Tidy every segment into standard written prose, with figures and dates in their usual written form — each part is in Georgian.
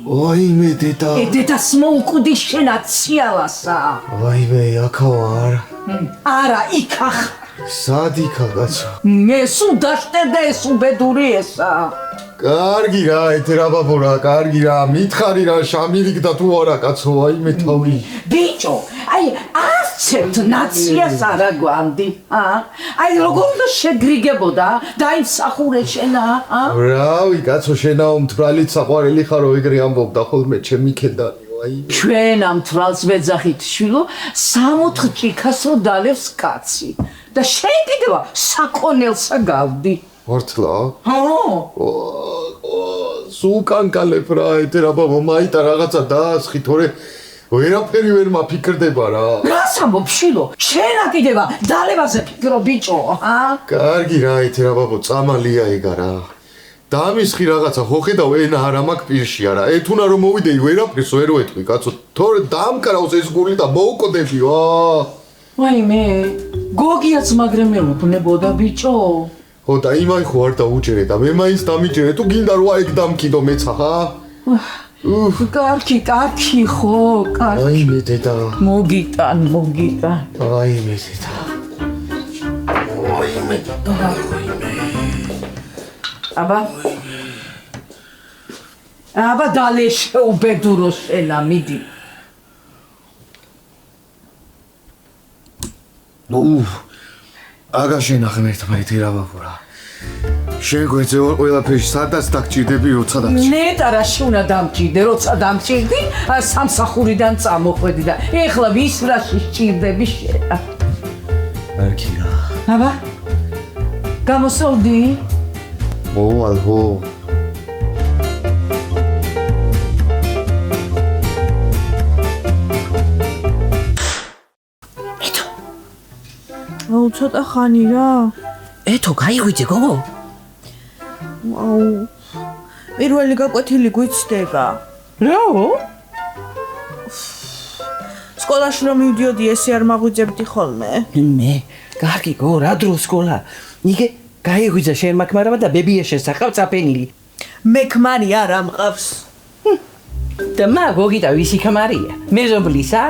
ვაიმე დედა. დედას მოუკვდი შენაც სიალასა. ვაიმე აქა ვარ. არა, იქა. სად იქა კაცო? მე სულ დაშტერდა ეს უბედური ესა. კარგი რა, ეთერაბაბო რა, კარგი რა, მითხარი რა, შამილიკდა თუ არა კაცო, ვაიმე თავი. ბიჭო, აი არცერთ ნაციას არა გვამდი, აი როგორ უნდა შეგრიგებოდა დაიმსახურე შენა, რავი კაცო, შენაო მთვრალით საყვარელი ხარო ეგრე ამბობდა ხოლმე ჩემი ქედანი, ვაიმე. ჩვენ ამ თვალს ვეძახით შვილო, 60 ჭიქას რო დალევს კაცი და შენ კიდევა საკონელსა გავდი. მართლა? ხო. სულ კანკალებ რა, ეთერაბაბო, მაიტა რაღაცა დაასხი, თორე ვერაფერი ვერ მაფიქრდება რა. რას ამბობ შვილო? შენა კიდევა დალევაზე ფიქრო ბიჭო, კარგი რა, ეთერაბაბო, წამალია ეგა რა. დამისხი რაღაცა, ხო ხედავ, ენა არა მაქვს პირში არა. ეთუნა რომ მოვიდეი, ვერაფერს ვერ ვეთქვი, კაცო. თორე დამკრავს ეს გული და მოუკდები, ვაიმე, გოგიაც მაგრამ მეუბნებოდა ბიჭო. ხო და იმაი ხო არ დაუჭერე და მე მაინც დამიჭერე, თუ გინდა რომ აიქ დამკიდო მეცა, ხა? კარგი ხო, კარგი. ვაიმე დედა. მოგიტან. ვაიმე დედა. ვაიმე. აბა დალეშე უბედურო შელა მიდი. აგა შენახე ერთმანეთ ერაბაბო რა. შენ გვეძე ყველაფერში სადაც დაგჭირდები, როცა დაგჭირდი. ნეტარაში უნდა დამჭირდე, როცა დამჭირდი, სამსახურიდან წამოხვედი და ეხლა ვის რაში სჭირდები შენა. კარგი რა. აბა გამოსოლდი? მოვალ ხო. აუ ცოტა ხანი რა. ეთო გაიღვიძე გოგო? აუ პირველი გაკვეთილი გვიცდება. რაო? სკოლაში რომ მივდიოდი ესე არ მაღვიძებდი ხოლმე. მე კარგი გო რა დრო სკოლა. იგე გაიღვიძა შენ მაქმარება და ბებია შესახავ წაფენილი. მე ქმარი არ ამყავს. და მა გოგიტა ვისი ქმარია? მეზობლისა?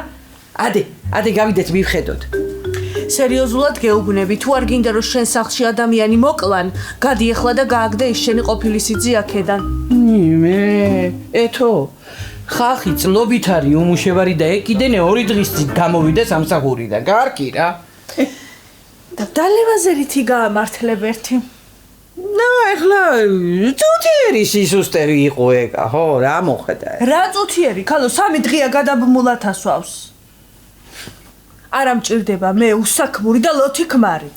ადე გავიდეთ მივხედოთ. სერიოზულად გეუბნები, თუ არ გინდა რომ შენ სახლში ადამიანი მოკლან, გადი ახლა და გააგდე ის შენი ყოფილი სიძი აქედან. მე ეთო ხალხი წლობით არის უმუშევარი და ეკიდენე 2 დღის წინ გამოვიდა სამსახურიდან. კარგი რა. და დალევაზე რითი გაამართლებ ერთი? ახლა წუთიერი სისუსტერი იყო ეგა, ხო, რა მოხდა? რა წუთიერი, ქალო 3 დღეა გადაბმულად ასვავს. არ ამჭირდება მე უსაქმური და ლოთი ქმარი.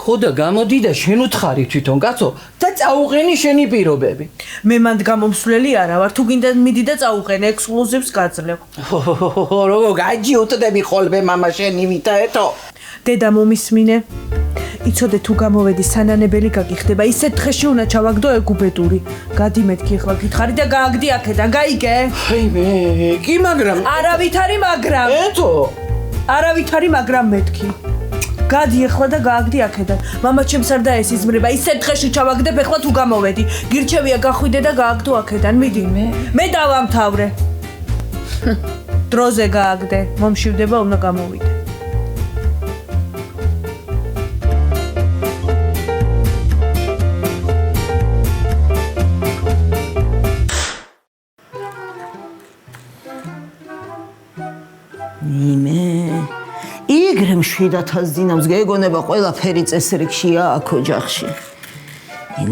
ხო და გამოდი და შენ უთხარი თვითონ კაცო და წაუყენი შენი პირობები. მე მანდ გამომსვლელი არა ვარ, თუ გინდა მიდი და წაუყენე ექსკლუზივს გაძლევ. როგორ გაიჯიუტდები ხოლმე მამა შენი ვითა ეთო. დედა მომისმინე. იცოდე თუ გამოვედი სანანებელი გაგიხდება, ისეთ დღეში უნდა ჩავაგდო ეგ უბედური. გადი მეთქი ახლა გითხარი და გააგდი აქედან, გაიგე? მე კი მაგრამ არავით არის მაგრამ. ეთო არავით არის მაგრამ მეთქი. გადი ახლა და გააგდი აქედან. მამა ჩემს არ დაესიზმრება, ისეთ დღეში ჩავაგდებ ახლა თუ გამოვედი. გირჩევია გახვიდე და გააგდო აქედან, მიდი. მე დავამთავრე. დროზე გააგდე, მომშივდება უნდა გამოვიდე. იგრე მშვიდათას დინავს გეგონება ყველაფერი წესრიგშია აქ ოჯახში.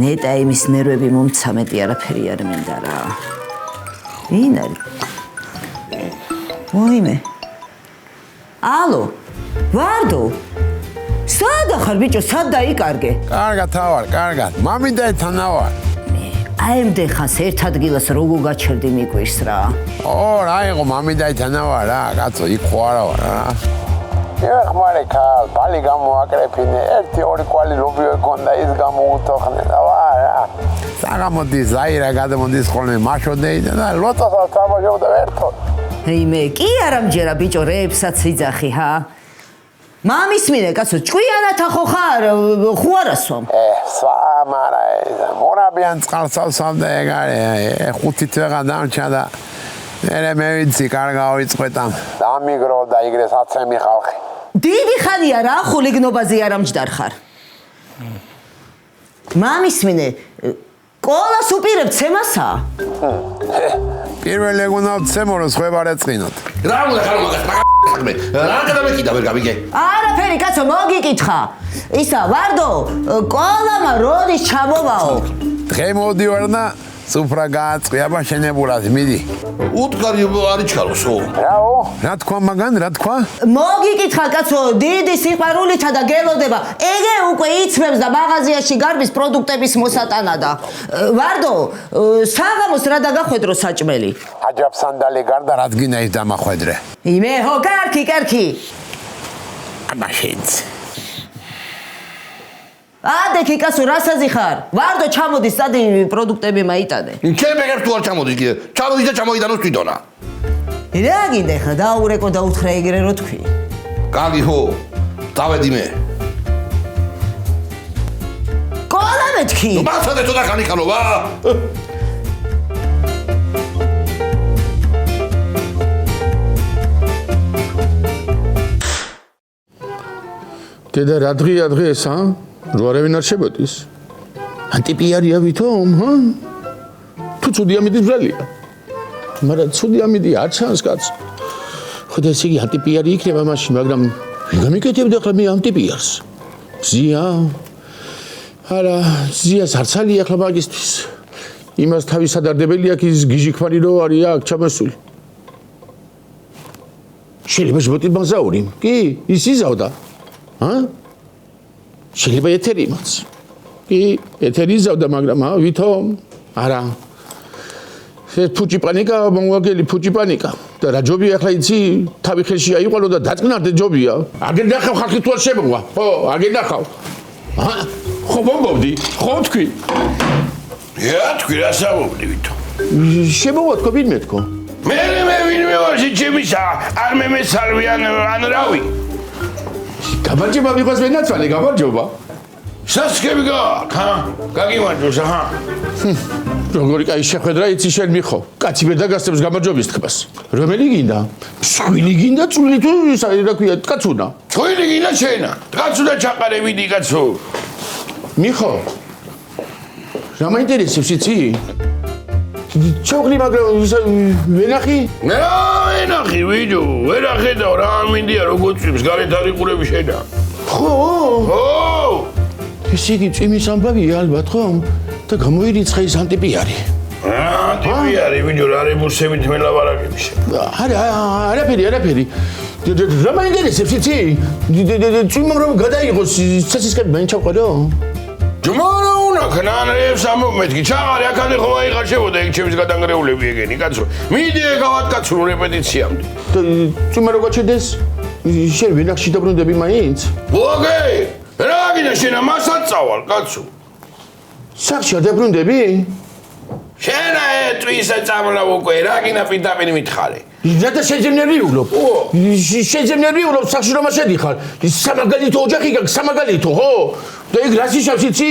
ნეტა იმის ნერვები მომცამეტი არაფერი არ მინდა რა. ვინ არის? ვაიმე. ალო, ვარდო. სად ახარ ბიჭო, სად დაიკარგე? კარგად თავარ, კარგად. მამიდათან ავარ. აი მდეხას ერთ ადგილას როგორ გაჩერდი მიკვირს რა. რა იყო მამიდათან ავარ რა, კაცო, იქ ხო არა ვარ რა. ეხმარე ქალ, ბალი გამოაკრეფინე, 1-2 კვალი ლობიო ქონდა, ის გამოუთოხნე და ვარა. საგამოდის ზაირა გადამოდის ხოლმე მაშოდეიდან და ლოტოსაც ამოჟობდა ერთო. მე კი არ ამჯერა ბიჭო რეებსაც იძახი ჰა. მამის მინე კაცო ჭკვიანათა ხო ხარ ხუარასვამ სვამარა მორაბიან წყალსავსავდა ეგ არის 5 თვეღა დამჭა და მე ვიცი კარგა ვიწყვეტამ დამიგრო და იგრე საცემი ხალხი დიდი ხანია რა ხულიგნობაზე არ ამჯდარ ხარ მამის მინე კოლას უპირებ ცემასა პირველ ეგუნა ცემო რომ სხვა არ ეწყინოთ რა უნდა ხარ მაგას საქმე რა გადამეკიდა ვერ გავიგე არაფერი კაცო მოგიკითხა ისა ვარდო კოლამა როდის ჩამოვაო დღე მოდივარ და სუფრა გააწყიაბა შენებურად მიდი უდგარი არის ჩქაროსო რაო რა თქვა მაგან რა თქვა მოგიკითხა კაცო დიდი სიყვარულითა და გელოდება ეგე უკვე იცმებს და მაღაზიაში გარბის პროდუქტების მოსატანა და ვარდო საღამოს რა დაგახვედრო საჭმელი აჯაბ სანდალი გარდა რადგინა ის დამახვედრე იმე ხო კარგი მაშინც ადექი კაცო რასაზი ხარ ვარდო ჩამოდის სადი პროდუქტები მაიტანე ჩემ ეგერ თუ არ ჩამოდის კიდე ჩამოდის და ჩამოიდანოს თვითონა რა გინდა ხა დაურეკო და უთხრა ეგრე რო თქვი კარგი ხო დავედი მე კოლა მეთქი ნუ მართლა ცოტა ხანი ხანობა დედა რა დღეა დღეს რო არავინ არ შემოდის ანტიპიარია ვითომ თუ ცუდი ამიდის ბრალია მაგრამ ცუდი ამიდი არ ჩანს კაც ხოდა ესე იგი ანტიპიარი იქნება მაშინ მაგრამ გამიკეთებდა ახლა მე ანტიპიარს ზია არა ზიას არცალი ახლა მაგისტრის იმას თავის ადარდებელი აქვს ის გიჟიქვანი რო არის აქ ჩამოსული შეიძლება ჟბოტი მაზაური კი ის იზავდა შეიძლება ეთერი იმაც კი ეთერი იზავდა მაგრამ ვითომ არა ეს ფუჭი პანიკა მომგელი ფუჭი პანიკა და რა ჯობია ახლა იცი თავი ხელში აიყოლო და დაწყნარდე ჯობია აგერ ნახავ ხალხი თუ არ შემოვა ხო აგერ ნახავ ხო მომბობდი ხო თქვი რა თქვი რა სამობდი ვითომ შემოვა თქო ვინმე თქო მე ვინმე ვარ ჩემისა არ მე სარვიან ან რავი გამარჯობა მიყვას ვენაცვალე გამარჯობა სასკები გა გაგიმარჯოს როგორი კაი შეხვედრა იცი შენ მიხო კაცი ვერ დაგასწრებს გამარჯვების თქმას რომელი გინდა მსხვილი გინდა წვლილი თუ რა ქვია ткаცუნა წვლილი გინდა შენა ткаცუნა ჩაყარებიდი კაცო მიხო რა მაინტერესებს იცი ჩოხლი მაგრამ ვენახი რა ვენახი ვიდო ვერ ახედავ რა მინდია როგორ წვიმს გარეთ არიყურები შენა ხო ესე იგი წვიმის ამბავია ალბათ ხო და გამოირიცხა ის ანტიპიარი ანტიპიარი ვიდო რა რებურსებით მელაპარაკები არაფერი რა მაინტერესებს იცი წვიმა რომ გადაიღოს სასისკები მაინც ჩავყარო ჯმარა უნდა ქნანებს ამომეთქი ჩაღარი აქამდე ხომ აიღარ შევოდა ეგ ჩემს გადანგრეულები ეგენი კაცო მიდი ეგავად კაცო რეპეტიციამდე წვიმა რო გაჩერდეს შენ ვენახში დაბრუნდები მაინც ოკეი რა გინდა შენა მასაც წავალ კაცო სახში არ დაბრუნდები შენა ეტვისა წამლა უკვე რა გინდა პირდაპირ მითხარი რათა შეძენერიულობ შეძენერიულობ სახში რომ შედიხარ სამაგალითო ოჯახი გაქვს სამაგალითო ხო და ეგ რას იშავს იცი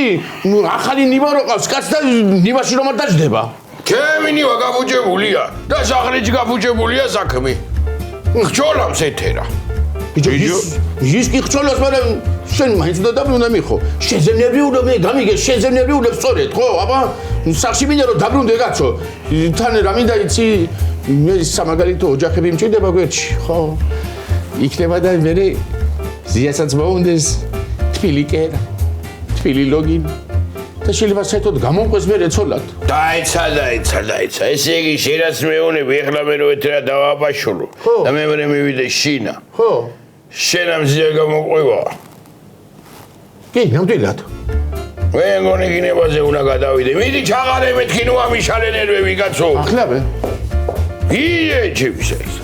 ახალი ნივა რო ყავს კაც და ნივაში რომ არ დაждდება ჩემი ნივა გაფუჭებულია და სახლიც გაფუჭებულია საქმე ხჭოლავს ეთერა ის კი ხჭოლავს მაგრამ შენ მაინც უნდა დაბრუნდა მიხო შეძენერიულობ მე გამიგე შეძენერიულობ სწორედ ხო აბა სახში მინდა რომ დაბრუნდე კაცო თან რა მინდა იცი მე სამაგალითო ოჯახები მჭირდება გვერდში ხო იქნება და მე ზიასაც მოუნდეს თბილი კერა თბილი ლოგინი და შეიძლება საერთოდ გამომყვეს მე რეცოლად დაიცა ესე იგი შენაც მეუნები ეხლა მე რო ეთერა დავაბაშულო და მე მივიდე შინა ხო შენამ ზია გამოყვება კი ნამდვილად მე მგონი გინებაზე უნდა გადავიდე მიდი ჩაღარე მეთქი ნუ ამიშალე ნერვები კაცო ახლავე ие ჩემისა ის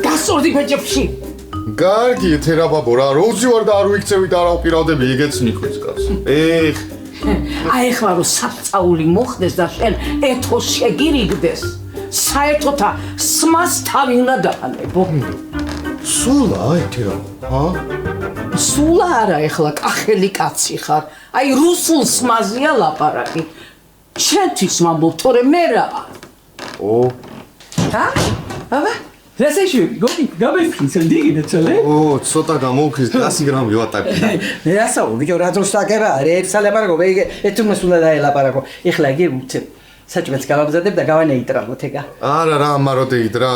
გასწორდი ფეჭებში კარგი ეთერა ბაბო რა როძი ვარ და არ ვიქცევი და არ ავპირავდები ეგეც ნიხვიც კაცო აი ეხლა რომ საფწაული მოხდეს და შენ ეთო შეგირიგდეს საერთოთა სმას თავი უნდა დაანებო სულა ერთი რა სულა არა ეხლა კახელი კაცი ხარ აი რუსულ სმაზია ლაპარაკი შენთვის ვამბობ თორემ მე რა ო აბა რასეში გოგი გამიფრინს დინგინე ცოლე ო ცოტა გამოვქრის 100 გრამი ვატაკი რასაო ვიჯო რა დროს დაკერა რეცა ლაპარაკო ვეიგე ეთუნას უნდა დაელაპარაკო ეხლა იგი საჭმელს გავაბზადებ და გავანეიტრალოთ ეგა არა რა მაროდეით რა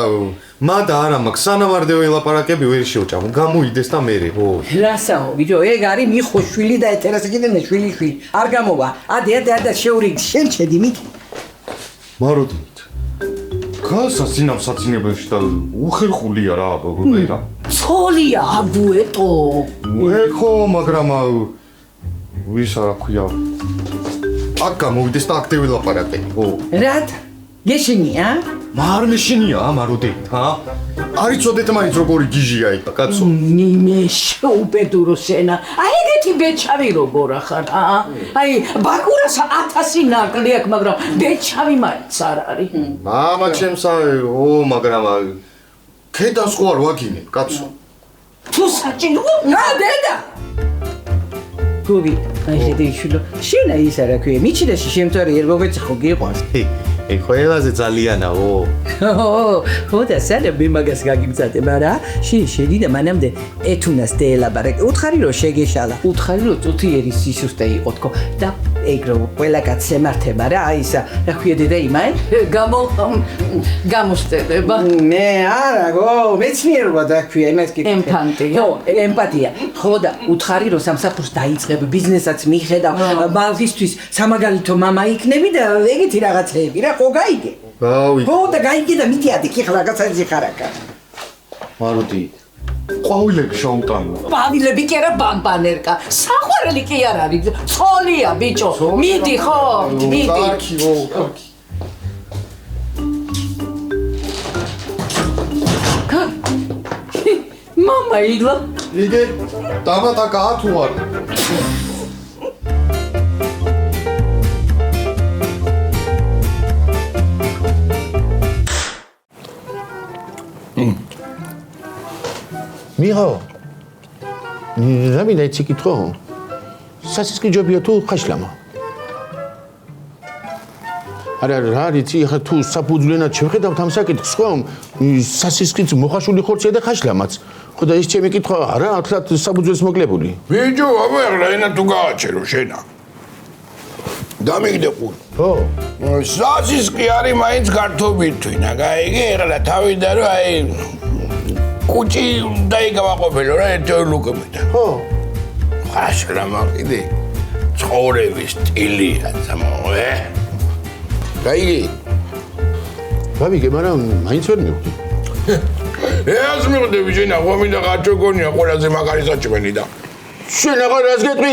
მადა არა მაქვს სანავარდე ველაპარაკები ვერ შევჭამ გამოიდეს და მერე ო რასაო ვიჯო ეგ არის მიხო შვილი და ეტერას კიდე შვილი არ გამოვა ადა შეურიგ შენ შედი მით მაროდეით გასა სინავსაცინებელში და უხერხულია რა ბოგოერა ცოლია აბუეტო ეხო მაგრამ ვის რა ქვია აქ გამოვიდეს და აქტივი ლაპარაკები ო რად გეშინია მარ მეშინია მაროდეით არის წოდეთ მაინც როგორი გიჟია იქ კაცო ნიმე შეუბედურო შენა აი ეგეთი ბეჩავი როგორ ახარ აი ბაკურას 1000 ნაკლი აქვს მაგრამ ბეჩავი მაინც არ არის მამა ჩემსა ო მაგრამ ქედას ხო არ ვაგინებ კაცო თუ საჭირო რა დედა გუგი აი შედიშულო შენა ის არა ქვია მიჩიდაში შემწარი ერგოგეც ხო გიყვანს ე ყველაზე ძალიანაო ხო და სანამ მაგას გაგიმწადებ არა შედი და მანამდე ეთუნას დეელაბარაკე უთხარი რომ შეგეშალა უთხარი რომ წუთიერი სისუსტე იყო თქო და ეგრო ყველა კაცს ემართება რა აი ისა რა ქვია დედა იმაი გამოსტება მე არა გო მეცნიერობა და ქვია იმას კი ემპათია ემპათია ხო და უთხარი რომ სამსახურს დაიწყებ ბიზნესაც მიხედავ ბალდისთვის სამაგალითო მამა იქნები და ეგეთი რაღაცეები რა ხო გაიგე გავი ხო და გაიგე და მითიადი ხლა რაღაცა ხარაკა მაროდი ყვავილები შოუტანო ყვავილები კი არა ბამბანერკა საყვარელი კი არ არის ცოლია ბიჭო მიდი ხო მიდი კარგი ო კარგი მამა იგლა იგე დამატაკა თუ არ მიღო რამი დაიცი კითხო სასისკი ჯობია თუ ხაშლამა არა რა რიცი ხა თუ საფუძვლენად შევხედავთ ამ საკითხს ხო სასისკიც მოხაშული ხორცია და ხაშლამაც ხო და ის ჩემი კითხვა არა ახლად საფუძველს მოკლებული ბიჭო აბა ეხლა ენა თუ გააჩერო შენა დამიგდე ყური ხო სასისკი არის მაინც გართობით თვითონ გაიგე ეხლა თავიდან რომ აი კუჭი დაიგავაყოფილო რა ერთ ლუკებიდან ხო ხაშლამა კიდე ცხოვრების სტილია ძმოე გაიგე გავიგე მაგრამ მაინც ვერ მივხვდი ეს მივხვდები შენა ხო მინდა გაჩოგონია ყველაზე მაგარი საჭმელი და შენ აღარ რას გეტყვი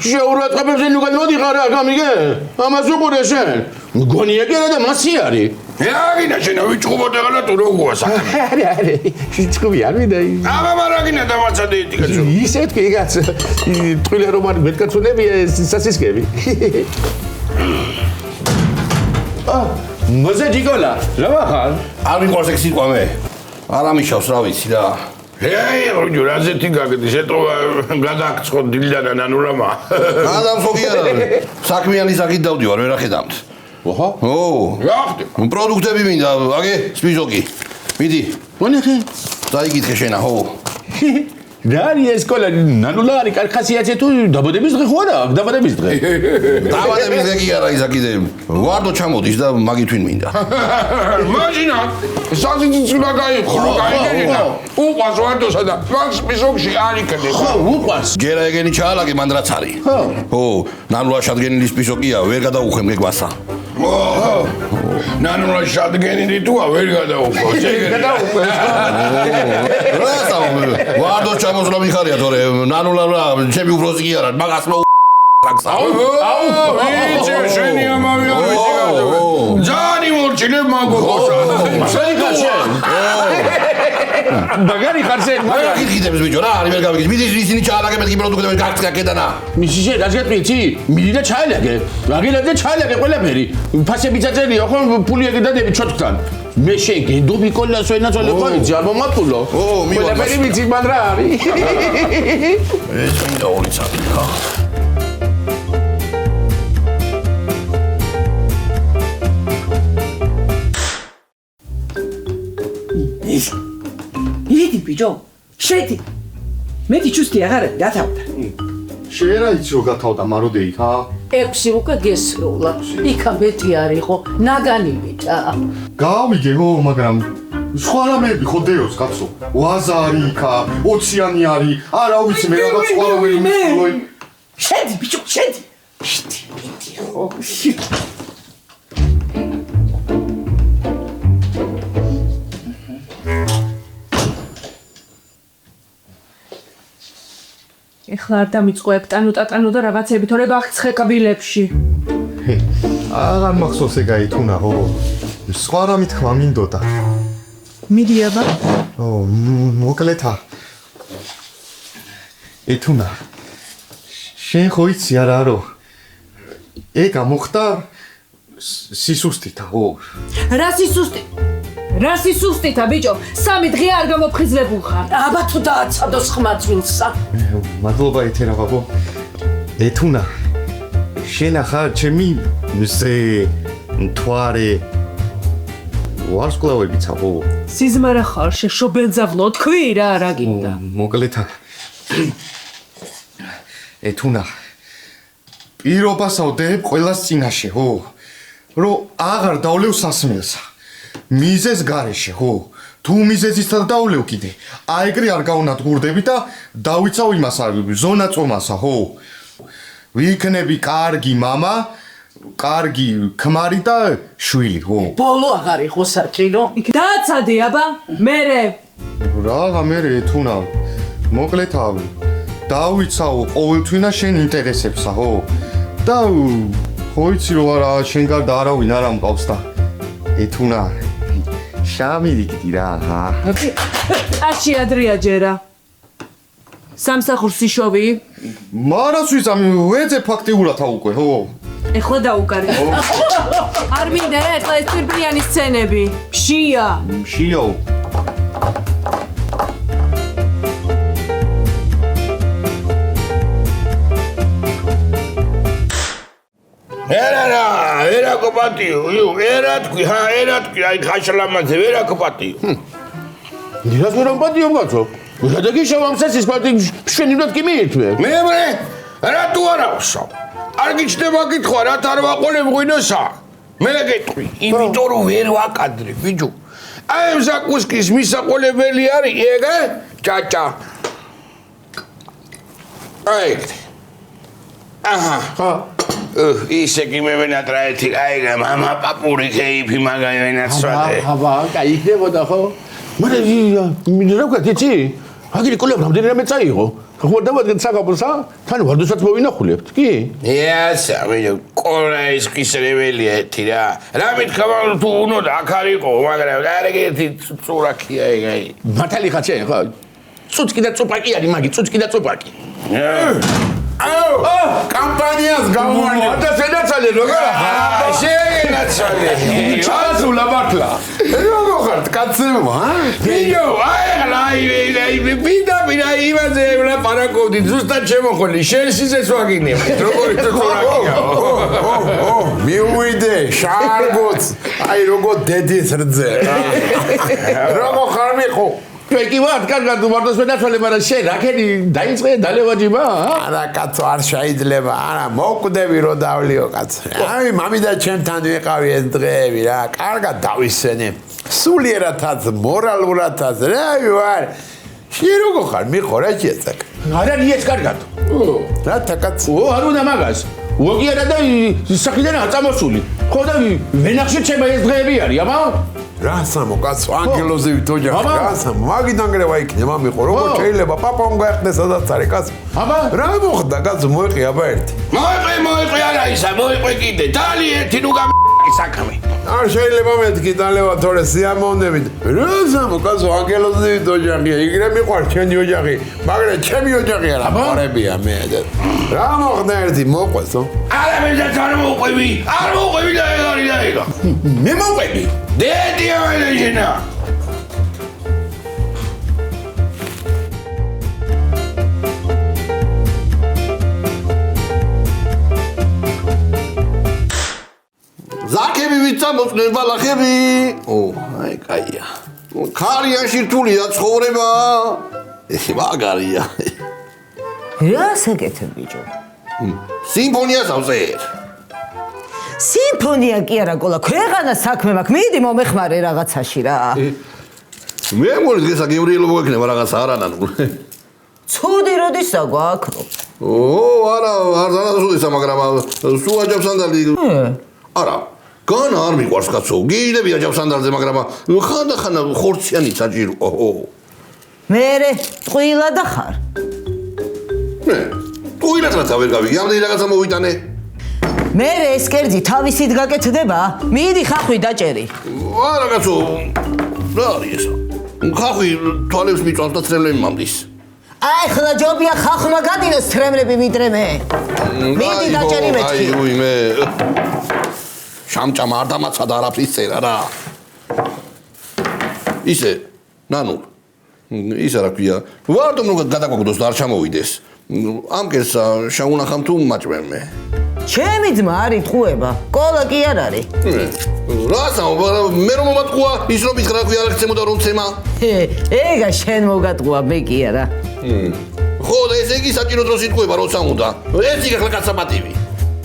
შეურაცხყოფებზე ნუგან მოდიხარ რა გამიგე ამას უყურე შენ მგონია კი არა და მასი არის რაგინა შენა ვიჭუბოთ ახლა თუ როგორია საქმე არა ჩიჩკუბი არ მინდა აბა მარაგინა დამაცადე ეთი კაცო ისე თქვი კაც ტყილე რომ არ მეტკაცოლებია სასისკები მოზე ჯიკოლა რა ვახარ არ მიყვარს ეგ სიტყვა მე არ ამიშავს რა ვიცი რა ეე რაზეთი გაგდი შეტყობა გადაგწყო დილდა და ნანურამა გადამსო კი არა საქმიანი საკით დავდივარ ვერ ახედავთ ოჰო ო რა ხდება პროდუქტები მინდა აგე სპიზოკი მიდი მონეხე დაიგითხე შენა ხო რა არის ეს სკოლა ნანულა არის კარხასიათე თუ დაბადების დღე ხო არა დაბადების დღე დაბადების დღე კი არა ისა კიდე ვარდო ჩამოდის და მაგითვინ მინდა მაჟინა სასიცილო გაიყო გაიგენა უყვას ვარდოსა და მაგს პისოქში არ იქნება ხო უყვას ჯერა ეგენი ჩაალაგე მან რაც არის ხო ნანულა შადგენილის პისოკია ვერ გადაუხემ გეგვასა ნანულა შადგენილი თუა ვერ გადაუხო შეგედაუხო რასა ვარდო ჩამოსვლა მიხარია თორე ნანულა რა ჩემი უფროსი კი არა მაგას მო აუ ვიჭი შენი ამავე ვიცი გადა ძანი მორჩილებ მაგოხოსა შენ მაგარი ხარ შენ რა გიგიდებს ბიჭო რა არის ვერ გავიგე მიდის ისინი ჩაალაგე მეთქი პროდუქტები გაგწია კედანა მისი შენ რაც გეტყვი მიდი და ჩაილაგე მაგილებზე ჩაილაგე ყველაფერი ფასები წაწერია ხო ფული ეგდადები ჩოთქთან მე შენ გენდობი კოლას ვენაცვალე ყავიცი არ მომატულო ყველაფერი ვიცი მან რა არის ეს მინდა ორი წამი ხა იდი ბიჭო შედი მეტი ჩუსტი აღარ გათავდა შენ რა იცი რომ გათავდა მაროდეი ხა 6 უკვე გესროლა იქა მეტი არ იყო ნაგანივითა გავიგე ხო მაგრამ სხვა რამეები ხო დეოს კაცო ვაზა არის იქა 20-იანი არის არა ვიცი მე რაღაც სხვა რამეები მისულოი შედი ბიჭო შედი მიდი ხო ეხლა არ დამიწყო ეკტანო და რაღაცები თორე ბახცხე კაბილებში. აღარ მახსოვს ეგ აითუნა ხო სხვა რამით ხმა მინდოდა მიდი აბა მოკლეთა ეთუნა შენ ხო იცი არა რომ ეგა მოხდა სისუსტითა ხო რა სისუსტითა ბიჭო 3 დღე არ გამოფხიზლებულ ხარ აბა თუ დააცადოს ხმაწვილსა მადლობა ეთერა ბაბო ეთუნა შენ ახლა ჩემი მზე მთვარე ვარსკვლავებიცა ხო სიზმარა ხარ შეშობენძავლო თქვი რა გინდა მოკლეთა ეთუნა პირობასავ დებ ყველას წინაშე ხო რომ აღარ დავლევ სასმელსა მიზეს გარეშე ხო თუ მიზეზისთან დავლევ კიდე აიგრე არ გაუნადგურდები და დავიცავ იმას ზონა წომასა ხო ვიქნები კარგი мама კარგი ქმარი და შვილი ხო ბოლო აღარ იყო საჭირო დააცადე აბა მერე რაღა მერე ეთუნა მოკლეთა დავიცავ ყოველთვინა შენ ინტერესებსა ხო და ხო იცი რომ არა შენ გარდა არავინ არ ამყავს და ეთუნა შამირიკდი რა აში ადრია ჯერა სამსახურს იშოვი მარას ვიზამი ვეძე ფაქტიურათა უკვე ხო ეხლა დაუკარე არ მინდა ეხლა ეს პირბლიანი სცენები მშია Era copatio, era qui, ai khashlamate, era copatio. Dirás que era un patio, gato. Ya te quiso vamos a patio, შენი უნდა კიმიეთვე. მე რა თუ არა ვსო. არ გიჩნდება კითხვა, რა თარ ვაყოლებ ღვინოსა. მე გეტყვი, იმიტომ რომ ვერ ვაკადრე, ბიჭო. აი ამ საკუსკის მისაყოლებელი არის ეგა? ჭაჭა. აი. აჰა. ხა ისე კი მე ვენატრაეთი აიგა мама პაპური ქეიფი მაგაი ვენაცვალე აბა კაი იქნებოდა ხო მაგრამ რა გაკეთე აგერი კოლებ რამდენი რამე წაიღო ხო დავადგენ საკაპოსა თან ვარდოსაც მოვინახულებთ კი ესა ვიდეო კოლა ის კისრებელია ეთი რა რა მithქვა თუ უნდა აქ არისო მაგრამ გარეგეთი წურაკია ეგაი მართალი ხარ შენ ხო წუწკი და წუპაკი არის მაგი წუწკი და წუპაკი აუ კამპანიას გამოვარდა და შედაცალე როგორ შეგენაცვალე ჩასულა მართლა როგორ ხარ კაცებო ბიო აი ბიდა იმაზე რა პარაკოვდი ზუსტად შემოხოლი შენ სიზეს ვაგინებ როგორი წურაკია მიუვიდე შარგოც აი როგორ დედის რძე როგორ ხარ მიყო კი ვარ, კარგად ვარდოს მენაცვალე, მაგრამ შენ რაკენი დაიწყე დალევაჯიბა? არა კაცო, არ შეიძლება. არა, მოკვდები რომ დავლიო კაცო. აი, მამი და ჩემთან ვიყავი ეს დღეები რა. კარგად დავისვენე. სულიერათაც, მორალურათაც, რა ვარ. შენ როგორ ხარ? მიყო რა შეცაკ. არა, ნიეს კარგად. რა თაკაც? არ უნდა მაგას. ვოგიერა და საქმიდან აწამოსული. ხო და ვენახში ჩემ ეს დღეები არის, აბა? რასამო კაცო ანგელოზე ვიტოჯახ რასამო მაგიდან გრევა იქნება მიყო როგორ შეიძლება პაპამ გაიხდე სადაც არის კაცო აბა რა მოხდა კაცო მოიყი აბა ერთი მოიყი არა ისა მოიყი კიდე დალი ერთი ნუ გამი საქმე არ შეიძლება მეთქი დალევა თორე სიამოვნებით. როზამო კაცო ანგელოზი ოჯახია. იგრე მიყვარს ჩემი ოჯახი, მაგრამ ჩემი ოჯახი არა, ყარებია მე. რა მოხდა ერთი მოყვესო? არა მე არ მოყვები. არ მოყვები და ეგ. მე მოყვები. დედი ამელინა. ზაქები ვიცა მოწნენ ბალახები. აი კაია. ქარიანში რთულია ცხოვრება. ეხი მაგარია. რა საკეთებ ბიჭო? სიმფონიას ავზეერ. სიმფონია კი არა ყოლა, ქვეყანა საქმე მაქვს. მიდი მომეხმარე რაღაცაში რა. მე მგონი დღეს აგევრიელობა გვექნება რაღაცა არანანულ. ცუდი როდისა გვაქვს? არა, არ დანაცუდისა, მაგრამ სულ აჯავსანდალი. არა. განა არ მიყვარს კაცო. გიიდები აჯავსანდალზე, მაგრამ ხანდახან ხორციანი საჭირო. მერე ტყუილა და ხარ. მე ტყუილად რაცა ვერ გავიგე, ამდენი რაღაცა მოვიტანე. მერე ეს კერძი თავისით გაკეთდება? მიდი ხახვი დაჭერი. არა კაცო. რა არის ესა? ხახვი თვალებს მიწვავს და ცრემლები მომდის. აი ხლა ჯობია ხახმა გადინოს ცრემლები ვიდრე მე. მიდი დაჭერი მეთქი. აი მე შამჭამ არ დამაცადა არაფრის წერა რა. ისე ნანუ ისა რა ქვია. ვარდომ რომ გადაგვაგდოს და არ ჩამოვიდეს. ამ კერს შაუნახამ თუ მაჭმენ მე. ჩემი ძმა არის ტყუება. ყოლა კი არ არის. რასა მე რომ მომატყუა ის რომ ითხრა ქვია არ ხცემოდა რომ ცემა. ეგა შენ მოგატყუა მე კი არა. ხო და ესე იგი საჭირო დროს იტყუება როცა უნდა. ეს იქ ახლა კაცაპატივი.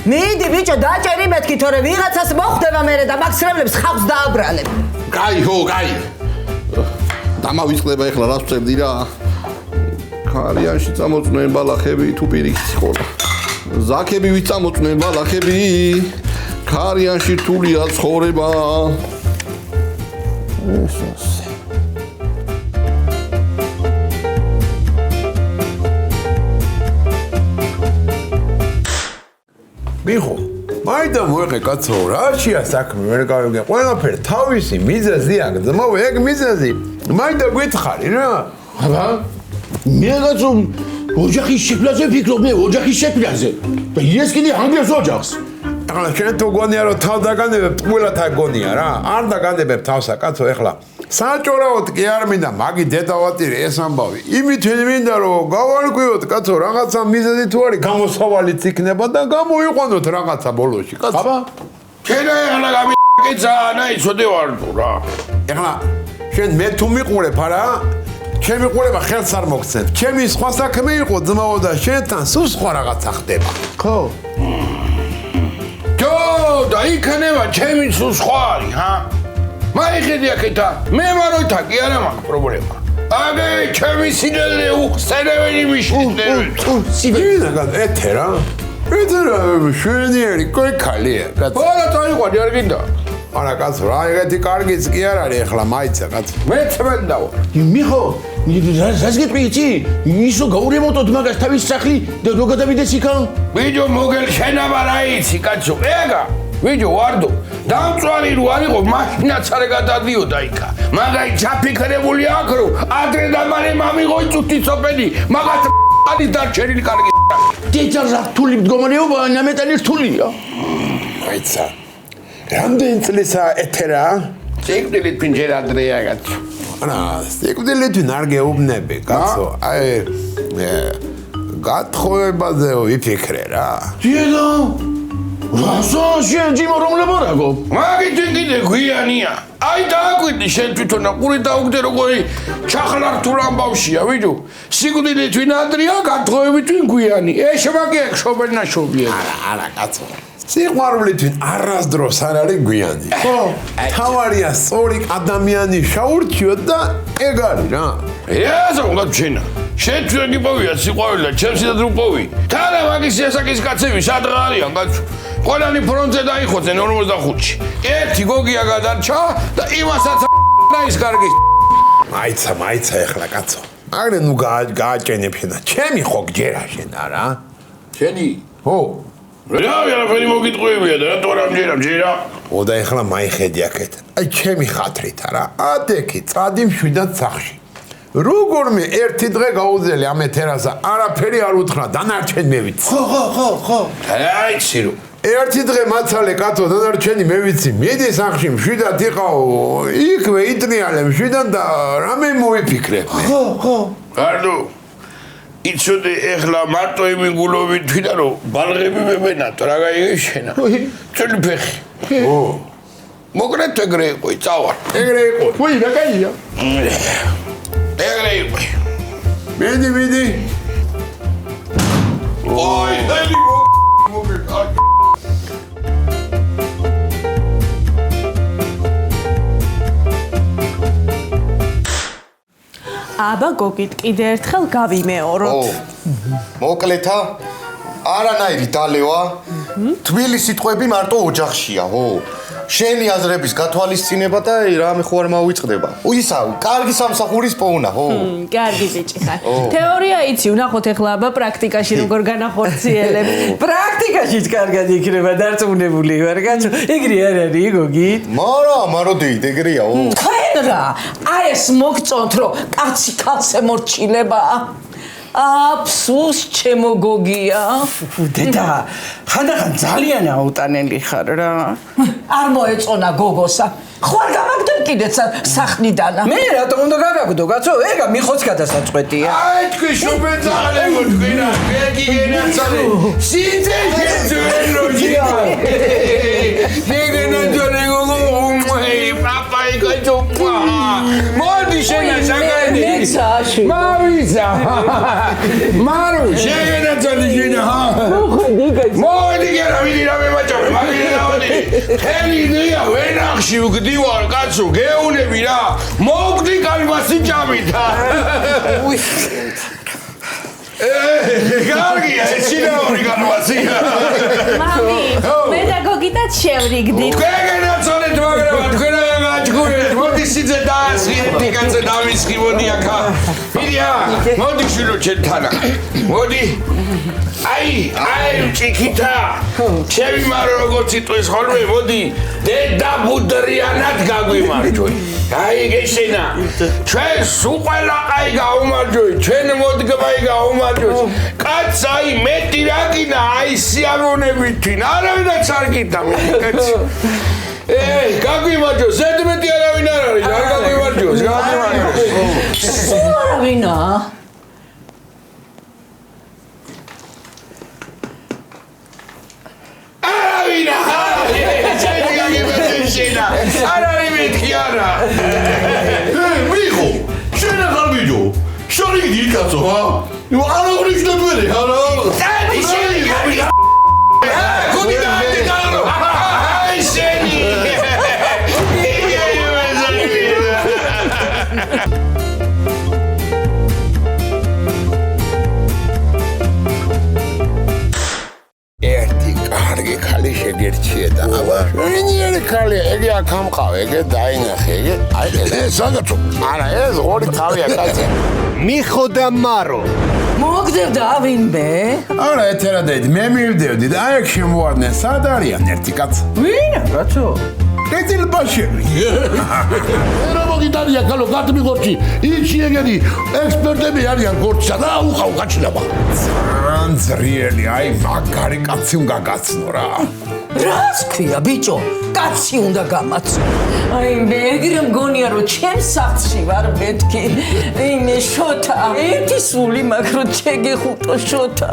მიდი ბიჭო დაჭერი მეთქი თორე ვიღაცას მოხდება მერე და მაგ ცრემლებს ხავს დააბრალებ. კაი ხო კაი. დამავიწყდება ახლა რას ვწევდი რა. ქარიანში წამოწნენ ბალახები თუ პირიქით ხოლმე. ზაქები ვიწამოწნენ ბალახები. ქარიანში რთულია ცხოვრება. ესოს. მიხო, მაინდა მოეყე კაცო, რაშია საქმე ვერ გავიგე. ყველაფერი თავისი მიზეზი აქვს. ძმაო, ეგ მიზეზი. მაინდა გითხარი რა. აბა მე კაცო ოჯახის შეფლაზე ვფიქრობ, მე ოჯახის შეფლაზე. და ეს კიდე ანგლებს ოჯახს. ახლა შენ თუ გონია რომ თავ დაგანებებ, ყველათ აგონია რა. არ დაგანებებ თავსა კაცო, ეხლა საჭორაოდ კი არ მინდა მაგი დედავატირი ეს ამბავი. იმით მინდა რომ გავარკვიოთ კაცო, რაღაცა მიზეზი თუ არის, გამოსავალიც იქნება და გამოიყვანოთ რაღაცა ბოლოში, კაცო. აბა შენ ახლა გამიკეცა, ნაი ცოდე ვარ თუ რა. ეხლა შენ მე თუ მიყურებ არა? ჩემი ყურება ხელს არ მოგცემ. ჩემი სხვა საქმე იყო ძმაო და შენთან სულ სხვა რაღაცა ხდება. ხო ჯო და იქნება ჩემი სულ სხვა არის, ჰა? მაიხედი აქეთა, მე მაროითა კი არა მაქვს პრობლემა. აგე ჩემი სინელე უხსენებელი მიშნები. სიბენა ეთერა. ეთერა შვენიერი კოიქალია. არა წაიყვანი არ გინდა. არა კაცო, რა ეგეთი კარგიც კი არ არის ახლა მაიცა კაცო. მე წმენდა ვარ. მიხო რას გეტყვი იცი? ისო გაურემონტოთ მაგას თავის სახლი და რო გადავიდეს იქან? ვიდეო მოგელშენაბა რა იცი კაცო. ეგა ვიდეო ვარდო. დამწვარი რო არისო მაშინაც არ გადადიოდა იქა. მაგაი ჩაფიქრებული აქ რო ადრე და მალე მამიღოი წუთიცოპენი. მაგათ არის დარჩენილი კარგი. დედა რთული მდგომარეობა ნამეტანი რთულია. მაიცა. რამდენი წლისა ეთერა? სიკვდილით ფინჯერ ადრეა კაცო. არა, სიკვდილით არ გეუბნები კაცო. აი გათხოვებაზე ვიფიქრე რა. დედა რასა შენ ჯიმო რომლებარაგო? მაგით კიდე გვიანია. აი დააკვირდი შენ თვითონ ყური დაუგდე როგორი ჩახლართულ ამბავშია ვიდო. სიკვდილით ვინ ადრეა, გათხოვებით ვინ გვიანი. ეშმაკი შობენაშობია. არა კაცო. სიყვარულით ვინ არასდროს არ არის გვიანი. ხო, თავარია სწორი ადამიანი შაურჩიოთ და ეგ არის რა. ესა უნდა ჩენა. შენ ჩვენ გიპოვია სიყვარული და ჩემ სიდადრო პოვი. თანა მაგის ესაკის კაცები სადღა არიან კაცო. ყველანი ფრონტზე დაიხოცენ 45-ში. ერთი გოგია გადარჩა და იმასაც ის კარგი. მაიცა ეხლა კაცო. აგრე ნუ გააჭენებ შენ. ჩემი ხო გჯერა შენ არა? შენი? ხო. რა ვერაფერი მოგიტყვევია და რატო არ ამჯერა? ოდა ეხლა მაიხედი აქეთ. აი ჩემი ხათრით არა. ადექი წადი მშვიდად სახში. როგორმე ერთი დღე გაუძელი ამ ეთერასა არაფერი არ უთხრა დანარჩენ მევიცი. ხო. აი ცირო. ერთი დღე მაცალე კაცო დანარჩენი მევიცი. მიდი სახში მშვიდად იყავ. იქვე იტრიალე მშვიდად და რამე მოიფიქრე. ხო. გარდო. იცოდე ეხლა მარტო იმიგულობით თვითონ რომ ბალღები მებენათო რა გაიგეშენა. წელი ფეხი. ო. მოკრეთ ეგრე იყო, წავარ. ეგრე იყო. ვაი რა გაია? ეგრე იყო. მიდი. ოი, დალი მოგეკარ. აბა გოგით კიდე ერთხელ გავიმეოროთ. მოკლეთა არანაირი დალევა თბილი სიტყვები მარტო ოჯახშია, ხო? შენი აზრების გათვალისწინება და რამე ხო არ მოვიწყდება. ისა, კარგი სამსახურის პოვნა, ხო? კარგი ბიჭი ხარ. თეორია იცი, ვნახოთ ეხლა აბა პრაქტიკაში როგორ განახორციელებ. პრაქტიკაშიც კარგად იქნება დარწმუნებული ვარ, კაცო. ეგრე არ არის გოგით? მაროდეით ეგრეა, ო. თქვენ რა აი ეს მოგწონთ რომ კაცი ქალს ემორჩილება აფსუს ჩემო გოგია დედა ხანდახან ძალიან აუტანელი ხარ რა არ მოეწონა გოგოსა ხო არ გამაგდებ კიდეც სახლიდანა მე რატომ უნდა გაგაგდო კაცო ეგა მიხოც გადასაწყვეტია აი თქვი შუბეძაღლებო თქვენა გეგი გენაცალე სიძე შეძვენროჯია გეგენაძალე გოგო უმეი პაპაი გაჭოპა მოდი შენა შეგედი მავიზა მარო შეგენაძალე შენა მოდი გერა ვიდი რა მემაჭავე მაგირი რავდი ხელი დია ვენახში ვგდივარ კაცო გეუნები რა მოგდი კალბასი ჭამითა გარგია ეჩინაური კალბასია მამი მე და გოგიტაც შევრიგდით გეგენაცალეთ მაგრამ თქვენ გააჭგურეთ მოდი სიძე დაასხიეთ კაცო დამისხი მოდი აქა მიდია მოდი შვილო ჩემთანა მოდი აი ჭიქითა ჩემი მარო როგორც იტყვის ხოლმე მოდი დედა ბუდრიანად გაგვიმარჯვე აი გეშენა ჩვენ სულ ყველა აი გაუმარჯვე ჩვენ მოდგმაი გაუმარჯვე კაც აი მეტი რაკინა აი სიამოვნებით თვინ არავინაც არ გიდა მე კაც გაგვიმარჯვე ზედმეტი არავინ არ არის არ გაგვიმარჯვეს სულ არავინა არავინა ჩემი გაგიმარჯვეშენა არ არის მეთქი არა მიხო შენ ახალ ბიჭო შორიგი კაცო ხა არა ვრიშნებ ვერე არა დადი შენი გუდი დადი გარო აი შენი ერთი კარგი ხალი შეგერჩიე და აბა შენიერი ხალი ეგე აქ ამყავ ეგე დაინახე ეგე აი ეს საგაცო არა ეს ორი თავია კაცი მიხო და მარო მოგდებ და ავინბე არა ეთერადეით მე მივდევდი და აი აქ შემოვარდნენ სად არიან ერთი კაც ვინა კაცო კეთილბაშები რა მოგიტანია კალო გათმიღორჩი იჩი ეგენი ექსპერტები არიან გორჩა და უყავ გაჩნდება რანძრიელი აი მაგარი კაცი უნდა გაცნო რა რას ქვია ბიჭო კაცი უნდა გამაცო აი მე ეგრე მგონია რომ ჩემ სახლში ვარ მეთქი იმე შოთა ერთი სული მაგრამ შეგეხუტო შოთა